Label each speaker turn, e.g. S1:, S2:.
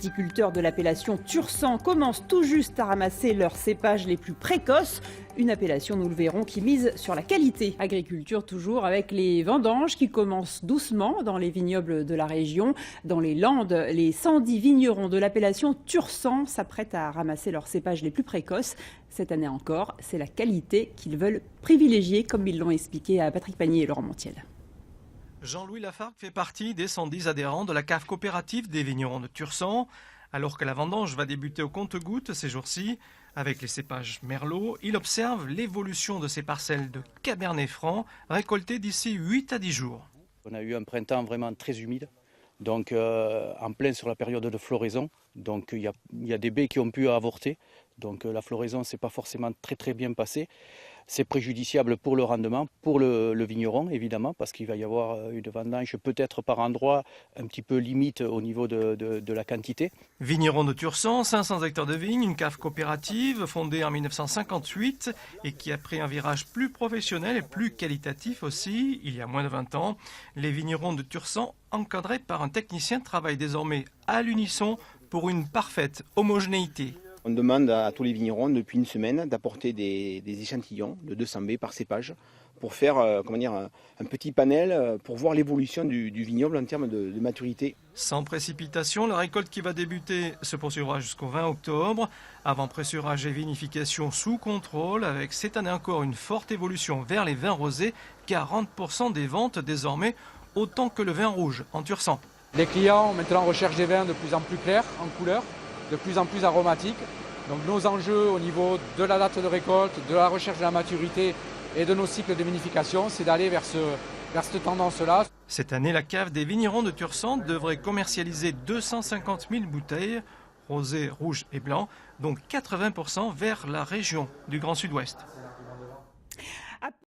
S1: Les viticulteurs de l'appellation Tursan commencent tout juste à ramasser leurs cépages les plus précoces. Une appellation, nous le verrons, qui mise sur la qualité. Agriculture toujours avec les vendanges qui commencent doucement dans les vignobles de la région. Dans les Landes, les 110 vignerons de l'appellation Tursan s'apprêtent à ramasser leurs cépages les plus précoces. Cette année encore, c'est la qualité qu'ils veulent privilégier, comme ils l'ont expliqué à Patrick Pagny et Laurent Montiel.
S2: Jean-Louis Lafargue fait partie des 110 adhérents de la cave coopérative des vignerons de Tursan. Alors que la vendange va débuter au compte-gouttes ces jours-ci, avec les cépages Merlot, il observe l'évolution de ces parcelles de Cabernet Franc récoltées d'ici 8 à 10 jours.
S3: On a eu un printemps vraiment très humide, donc en plein sur la période de floraison. Donc il y a des baies qui ont pu avorter, donc la floraison ne s'est pas forcément très bien passée. C'est préjudiciable pour le rendement, pour le vigneron évidemment, parce qu'il va y avoir une vendange peut-être par endroit un petit peu limite au niveau de la quantité.
S2: Vigneron de Tursan, 500 hectares de vignes, une cave coopérative fondée en 1958 et qui a pris un virage plus professionnel et plus qualitatif aussi, il y a moins de 20 ans. Les vignerons de Tursan, encadrés par un technicien, travaillent désormais à l'unisson pour une parfaite homogénéité.
S4: On demande à tous les vignerons depuis une semaine d'apporter des échantillons de 200 baies par cépage pour faire un petit panel pour voir l'évolution du vignoble en termes de maturité.
S2: Sans précipitation, la récolte qui va débuter se poursuivra jusqu'au 20 octobre. Avant pressurage et vinification sous contrôle, avec cette année encore une forte évolution vers les vins rosés, 40% des ventes désormais, autant que le vin rouge en Tursan.
S5: Les clients maintenant recherchent des vins de plus en plus clairs en couleur, de plus en plus aromatiques. Donc nos enjeux au niveau de la date de récolte, de la recherche de la maturité et de nos cycles de vinification, c'est d'aller vers cette tendance-là.
S2: Cette année, la cave des vignerons de Tursan devrait commercialiser 250 000 bouteilles, rosé, rouge et blanc, donc 80% vers la région du Grand Sud-Ouest.